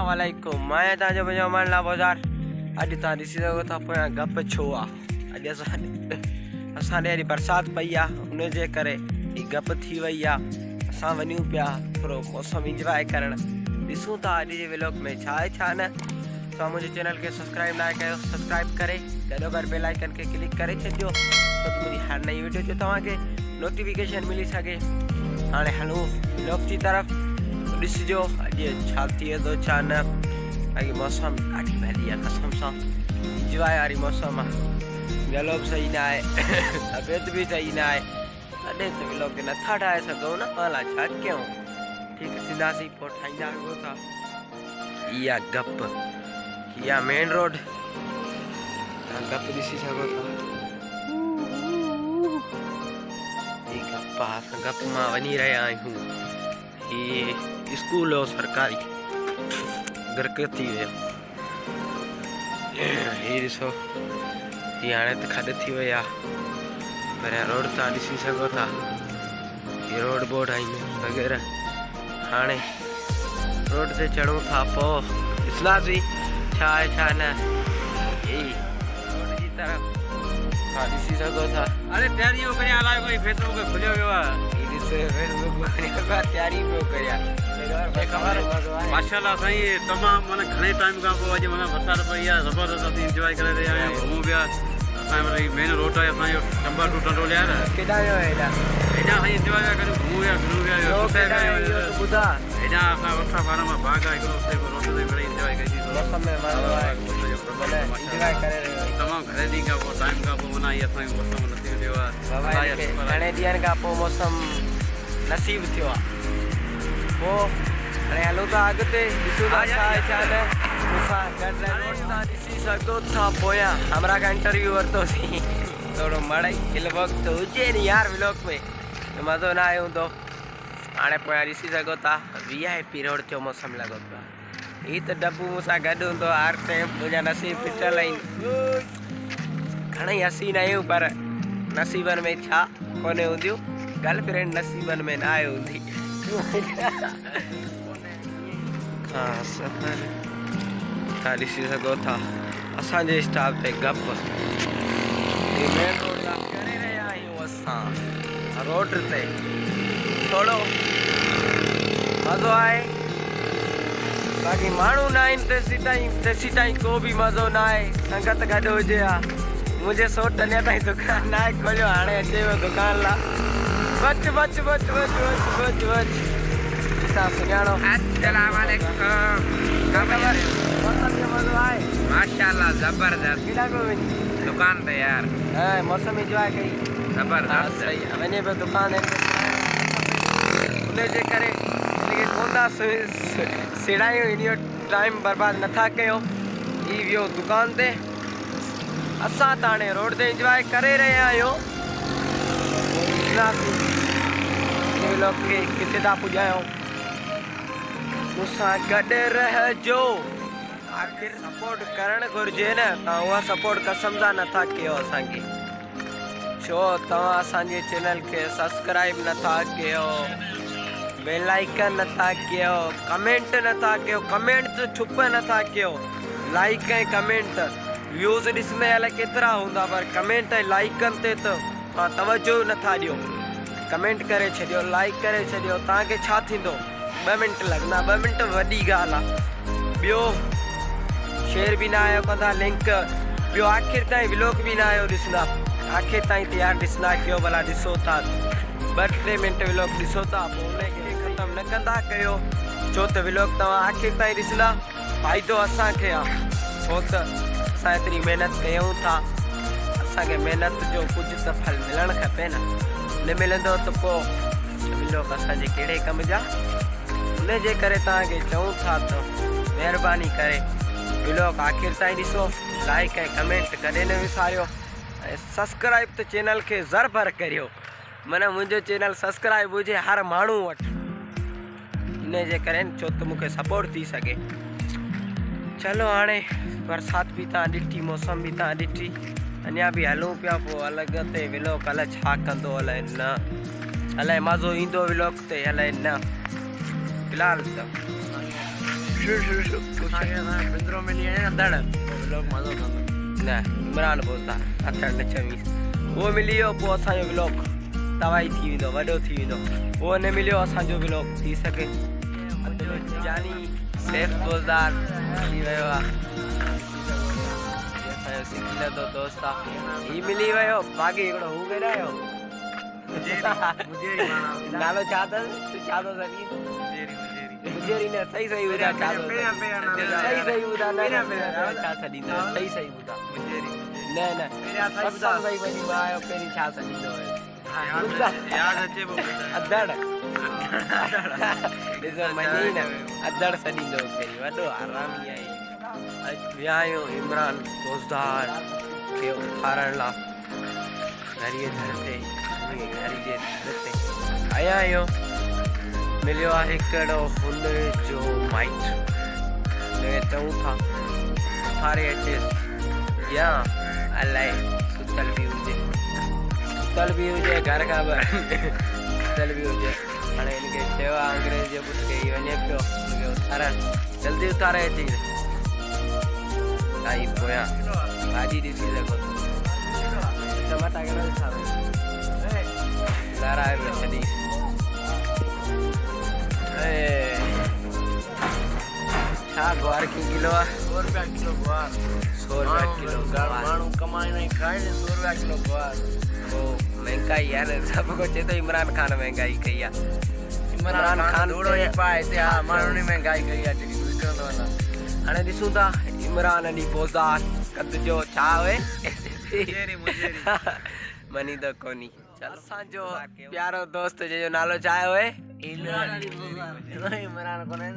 वालेकुम मैं ताजो बजो मानला बाजार अज ता दिसी सको था पोया गप छो आ अज असा ने बरसात पई आ उन जे करे ई गप थी वई आ असा वन्यू पिया थोरो मौसम एंजॉय करण दिसूं था अज जे व्लॉग में छा है छा न तो मुझे चैनल के सब्सक्राइब ना कयो सब्सक्राइब करे गडो कर बेल आइकन के क्लिक करे छजो तो मुझी हर नई वीडियो जो तवा के नोटिफिकेशन मिली सके। हाने हलो व्लॉग की तरफ दिसजो अज छा थिए तो छा न बाकी मौसम ॾाढी भली है कसम सा एंजॉय वारी मौसम है गलो भी सही ना है तबियत भी सही ना है तॾहिं तो व्लॉग नथा ठाहे सघूं न अला छा कयूं ठीक थींदासीं पोइ ठाहींदा आहियूं था। इहा गप इहा मेन रोड तव्हां गप ॾिसी सघो था ही गप आहे गप मां वञी रहिया आहियूं। ये स्कूल हो सरकारी गर्क थी वियो ये ॾिसो ये हाणे त खॾ थी वई आहे पर रोड तव्हां ॾिसी सघो था ये रोड बोर्ड आहिनि वग़ैरह हाणे रोड ते चढ़ूं था पोइ ॾिसंदासीं छा आहे छा न यही रोड जी तरफ़ तव्हां ॾिसी सघो था। अरे तैयारियों करिया अलाए कोई फेसबुक पे खुलियो वियो आहे तैयारी पियो करिया माशाल्लाह साईं तमाम माना घणे टाइम का पोइ अॼु माना बरसात पई आहे ज़बरदस्त असीं इंजॉय करे रहिया आहियूं घुमूं पिया असां वरी मेन रोड आहे असांजो चंबा टू टंडोलिया न केॾा वियो हेॾा साईं इंजॉय पिया करूं घुमूं पिया फिरूं पिया ॿुधा हेॾा असां वठा फार्म मां बाग आहे हिकिड़ो उते रोड ते मिड़ई इंजॉय कईसीं मौसम में मज़ो आहे इंजॉय करे रहियो आहियूं तमामु घणे ॾींहं खां पोइ टाइम खां पोइ माना हीअ असांखे मौसम नसीब थियो आहे घणे ॾींहंनि खां पोइ मौसम नसीब थियो आहे पोइ हाणे हलूं था अॻिते ॾिसूं था छा आहे छा न मूंसां गॾु रोड तव्हां ॾिसी सघो था पोयां हमरा खां इंटरव्यू वरितोसीं थोरो मड़ई हिल वक़्तु हुजे नी यार व्लॉग में मज़ो न आयो हूंदो। हाणे पोयां ॾिसी सघो था VIP रोड जो मौसम लॻो पियो आहे हीअ त डब्बू मूंसां गॾु हूंदो हर टाइम मुंहिंजा नसीब फिटल आहिनि घणेई हसीन आहियूं पर नसीबनि में छा कोन्हे हूंदियूं गर्लफ्रेंड नसीबनि में न आहे हूंदी तव्हां ॾिसी सघो था असांजे स्टाफ ते गप मेन रोड था करे रहिया आहियूं असां रोड ते थोरो मज़ो आहे बाक़ी माण्हू न आहिनि तेसी ताईं को बि मज़ो न आहे संगत गॾु हुजे हा मुंहिंजे सोट अञा ताईं दुकान न आहे खोलियो हाणे अचे वियो दुकान लाइ बच बच बच बच बच बच बच तव्हां सुञाणो अस्सलाम वालेकुम मौसम जो मज़ो आहे माशाल्लाह जबरदस्त केॾा पियो वञी दुकान ते यार मौसम एंजॉय कई जबरदस्त सही वञे पियो दुकान उन जे करे कोन था सिड़ायूं इन जो टाइम बर्बाद नथा कयो ही वियो दुकान ते असां त हाणे रोड ते एंजॉय करे रहिया आहियूं व्लॉग खे किथे था पुॼायूं मूंसां गॾु रहिजो आख़िर सपोर्ट करणु घुरिजे न तव्हां उहा सपोर्ट कसम सां नथा कयो असांखे छो तव्हां असांजे चैनल खे सब्सक्राइब नथा कयो बेल आइकन नथा कयो कमेंट नथा कयो कमेंट त ठुप नथा कयो लाइक ऐं कमेंट व्यूज़ ॾिसंदे अलाए केतिरा हूंदा पर कमेंट ऐं लाइकनि ते त तव्हां तवजो नथा ॾियो कमेंट करे छॾियो लाइक करे छॾियो तव्हांखे छा थींदो 2 मिंट लॻंदा 2 मिंट वॾी ॻाल्हि आहे ॿियो शेयर बि न आयो कंदा लिंक ॿियो आख़िर ताईं व्लॉग बि न आयो ॾिसंदा आख़िर ताईं तयारु ॾिसंदा कयो भला ॾिसो था 2-3 मिंट व्लॉग ॾिसो था पोइ उनखे ख़तमु न कंदा कयो छो त व्लॉग तव्हां आख़िर ताईं ॾिसंदा फ़ाइदो असांखे आहे छो त असां एतिरी महिनत कयूं था असांखे महिनत जो कुझु त फल मिलणु खपे न न मिलंदो त पोइ व्लॉग असांजे कहिड़े कम जा उन जे करे तव्हांखे चऊं था त महिरबानी करे व्लॉग आख़िर ताईं ॾिसो लाइक ऐं कमेंट कॾहिं न विसारियो ऐं सब्सक्राइब त चैनल खे ज़र भर करियो माना मुंहिंजो चैनल सब्सक्राइब हुजे हर माण्हू वटि इन जे करे छो त मूंखे सपोर्ट थी सघे। चलो हाणे बरसात भी तव्हां ॾिठी मौसम भी तव्हां ॾिठी अञा भी हलूं पिया पोइ अलॻि ते व्लॉग अलाए छा कंदो अलाए न अलाए मज़ो ईंदो व्लॉग ते अलाए न फ़िलहाल त पिंजरो में लिए अधड़ लोग मज़ो कंदो न इमरान बोलता अधड़ न चवीस वो मिली वियो पोइ असांजो व्लॉग तबाही थी वेंदो वॾो थी वेंदो उहो न मिलियो असांजो व्लॉग थी सघे जानी सेफ बोलदार थी वियो आहे असांजो सिखिला तो दोस्त आहे ही मिली वियो बाक़ी हिकिड़ो हू ॻाल्हायो नालो छा अथसि तूं छा थो सघीं मुजेरी न सही सही ॿुधा छा थो सही सही ॿुधा न छा छॾींदो सही सही ॿुधा मुजेरी न न कसम सही वञी मां आयो पहिरीं छा छॾींदो याद अचे अधड़ ॾिसो मञी न अधड़ छॾींदो पहिरीं वॾो आरामी आहे विया आहियूं इमरान दोस्तदार खे उथारण लाइ घड़ीअ दर ते घड़ी जे दर ते आया आहियूं मिलियो आहे हिकिड़ो हुन जो माइट हुनखे चऊं था उथारे अचेसि या अलाए सुतल बि हुजे घर खां ॿाहिरि सुतल बि हुजे हाणे हिनखे चयो आहे अंग्रेज जे पुट खे हीउ वञे पियो हुनखे उथारण जल्दी उथारे अची साईं पोयां भाॼी ॾिसी सघो टमाटा कहिड़ा ॾिठा लाराए पियो छॾी छा ग्वार की किलो आहे 100 रुपया किलो ग्वार 100 रुपया किलो माण्हू कमाईंदा आहिनि खाईंदा 100 रुपया किलो ग्वार पोइ महांगाई आहे न सभु कुझु चए थो इमरान ख़ान महांगाई कई आहे इमरान ख़ान थोरो ई पाए हिते हा माण्हुनि महांगाई कई आहे जेकी ॾिसंदो न हाणे ॾिसूं था इमरान अली बोज़दार कद जो छा हुए मनी त कोनी असांजो प्यारो दोस्त जंहिंजो नालो छा हुए इमरान कोन्हे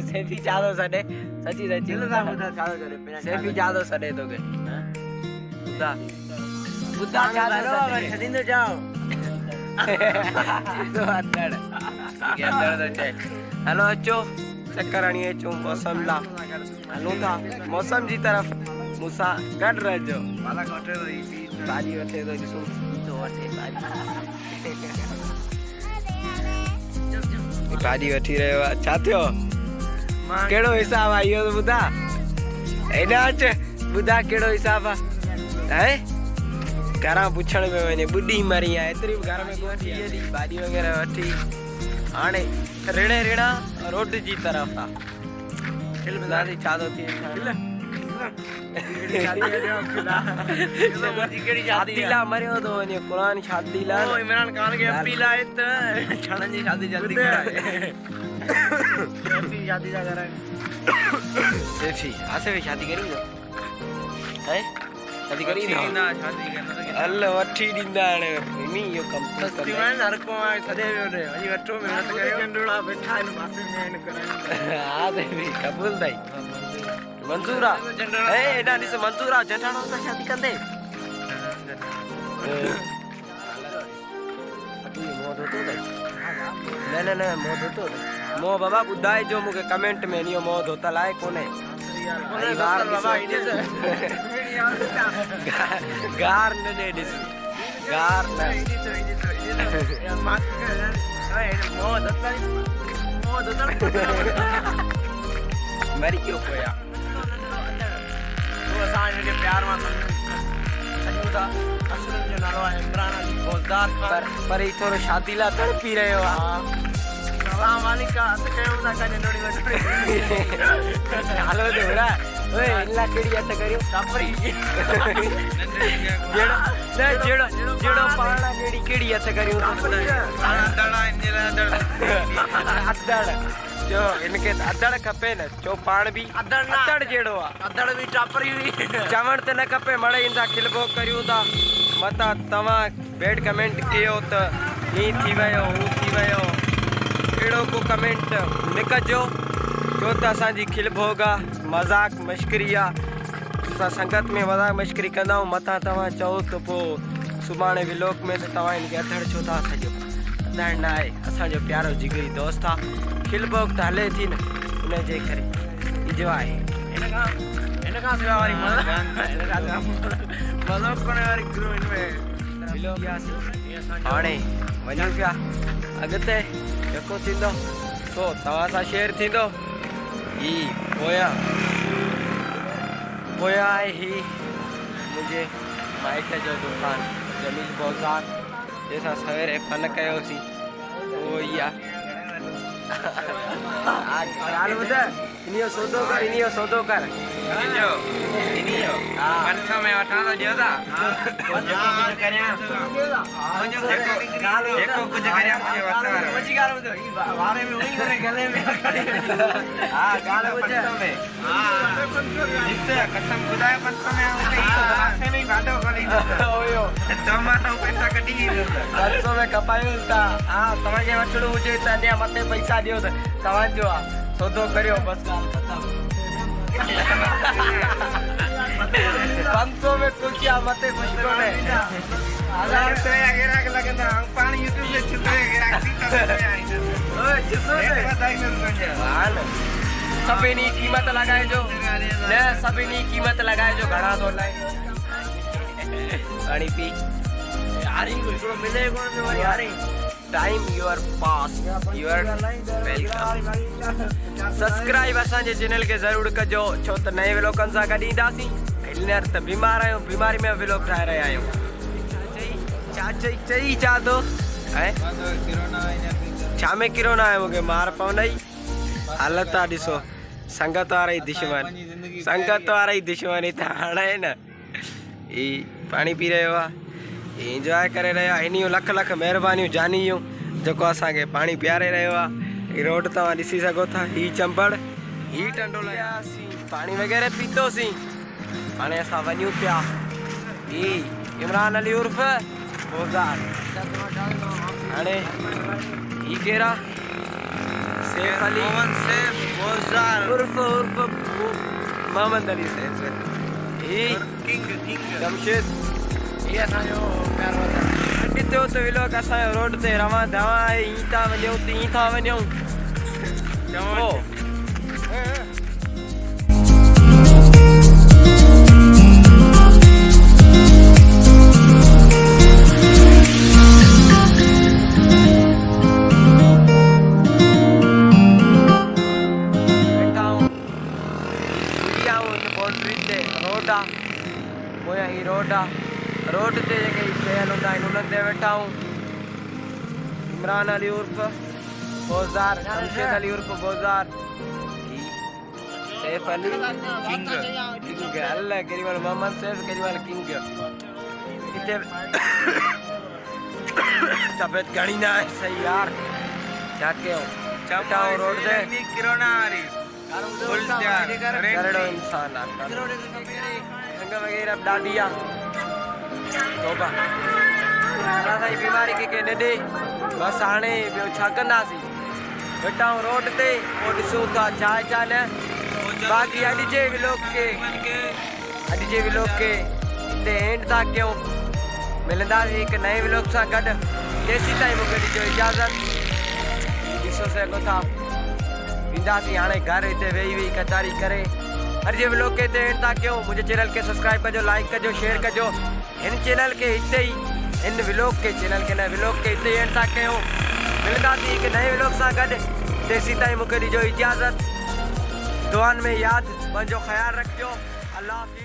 सेफी छा थो सॾे सची सची सेफी छा थो सॾे तोखे ॿुधा छा छॾींदो जाओ हलो अचो चक्कर हणी अचूं मौसम लाइ हलूं था मौसम जी तरफ़ मूंसां गॾु रहिजो भाॼी वठे थो ॾिसूं भाॼी वठी रहियो आहे छा थियो कहिड़ो हिसाब आहे इहो त ॿुधा हेॾा अच ॿुधा कहिड़ो हिसाब आहे घरां पुछण में वञे ॿुढी मरी आहे एतिरी बि घर में कोन थी हेॾी भाॼी वग़ैरह वठी हाणे रिड़ा रोड जी तरफ़ आहे दादी छा थो थिए शादीला मरियो थो वञे क़ुरान शादीला इमरान ख़ान खे अपील आहे त छणनि जी शादी जल्दी कराए सेफी शादी था कराए सेफी आसे शादी करूंगा है शादी करी ना शादी हल वठी ॾींदा हाणे इमी इहो कमु सस्ती आहिनि हर को आहे सॼे वञी वठो महिनत कयो नंढड़ा वेठा आहिनि पासे में आहिनि कराइनि हा देवी क़बूल अथई मंज़ूर आहे हेॾा ॾिस मंज़ूर आहे जठाणो सां शादी कंदे न मोह धोतो मोह बाबा ॿुधाइजो मूंखे कमेंट में इहो मोह धोतल आहे कोन्हे गार न ॾे ॾिस गार न मरी क्यों पोया प्यार मां जो नालो आहे इमरान अली बोज़दार पर ही थोरो शादी लाइ तड़पी रहियो आहे हलो दोरा ओए इल्ला केड़ी हथ करियो टापरी जेड़ो पाणा केड़ी हथ करियो अदड़ जो इनके अदड़ खपे न जो पाण भी अदड़ जेड़ो आ अदड़ भी टापरी भी चवण त न खपे मड़े इंदा खिलबो करियो ता मता तवा बैड कमेंट कियो त ही थी वयो हू थी वयो एड़ो को कमेंट न कजो जो त असांजी खिलभोगा मजाक मश्करी आहे असां संगत में मजाक मश्करी कंदा आहियूं मथां तव्हां चओ त पोइ सुभाणे व्लॉग में त तव्हां हिनखे अधड़ छो था सॼो अधड़ न आहे असांजो प्यारो जिगरी दोस्त आहे खिलभोग त हले थी न हुनजे करे इहो आहे हिन खां सवाइ वारी मज़ाक करण वारी ग्रू हिन में हाणे वञूं पिया अॻिते जेको थींदो सो तवा सा शेयर थी दो ई होया होया ही मुझे माइट जो दुकान जमील बाजार जैसा सवेरे फन कयो सी वो या गाल बुधा इनियो सौदो कर इनियो 500 में वठा तो जोदा जेको कुछ करया जेको कुछ करया मुझे वसवार मुझी गाल बुधो ई वारे में वही करे गले में हां गाल बुधा 500 में हां इससे कसम खुदाए 500 में आऊंगा ई हाथे में बाटो खोली ओयो तमारो पैसा कटी 500 में कपायो था हां तमाजे वठड़ो हुजे त ने मते पैसा दियो त तवाजो आ सौदो करियो बस गाल खत्म 500 में कुछ क्या मते खुशको ने 1000 रुपया गिराक लगना पानी यूट्यूब पे छुटे गिराक सीता में आई ओए जिसो ने बताई न हाल सबनी कीमत लगाए जो ने सबनी कीमत लगाए जो घड़ा तो लाए पानी पी यार इनको थोड़ा मिले कोन में यार time your pass your welcome subscribe असांजे चैनल के जरूर कजो छो त नए व्लॉगन सा गडींदासी हिलनर त बीमार आयो बीमारी में व्लॉग ठाए रहे आयो चाची चा दो है छा में किरोना है मुके मार पवनई हालत आ दिसो संगत आ रही दुश्मनी त हाणे न ई पानी पी रहे हो एंजॉय करे रहा इनियो लख लख मेहरबानी जानियो जो असा के पानी प्यारे रहा रोड तवा दिसी सको था ही चंबड़ ही टंडोला पानी वगैरह पीतो सी हाणे असा वन्यू पिया ही इमरान अली उर्फ बोजार हाणे ही केरा सैफ अली बोजार उर्फ मोहम्मद अली सैफ ही किंग जमशेद ये असांजो प्यारो ॾिठो त व्लॉग असांजो रोड ते रवां दवा आहे ई था वञूं ती था वञूं चओ रोड ते जेके शहर होंदा आहिनि उन्हनि ते वेठा आहियूं इमरान अली उर्फ बोजार जमशेद अली उर्फ बोजार सैफ अली किंग अल्लाह केरीवाल मोहम्मद सैफ केरीवाल किंग इते तबियत घणी ना है सही यार क्या कयो चटाओ रोड ते किरोना आ रही फुल तैयार करड़ो इंसान संग वगैरह डाडिया तोबा असां जी बीमारी के न दे बस हाणे ॿियो छा कंदासीं वेठा रोड ते पोइ ॾिसूं था छा न बाक़ी अॼु जे व्लॉग के हिते एंड था कयूं मिलंदासीं हिकु नए व्लॉग सां गॾु तेसीं ताईं मूंखे ॾिजो इजाज़त ॾिसो सघो था ईंदासीं हाणे घर हिते वेही कचारी करे हर जे व्लॉग के हिते एंड था कयूं मुंहिंजे चैनल के सब्सक्राइब कजो लाइक कजो शेयर कजो इन चैनल के हिते ही इन व्लॉग के चैनल के नए व्लॉग के हिते एंड था कयूं मिलंदासीं हिकु नए व्लॉग सां गॾु तेसीं ताईं मूंखे ॾिजो इजाज़त दुआनि में यादि पंहिंजो ख़्यालु रखिजो अल्लाह हाफ़िज़।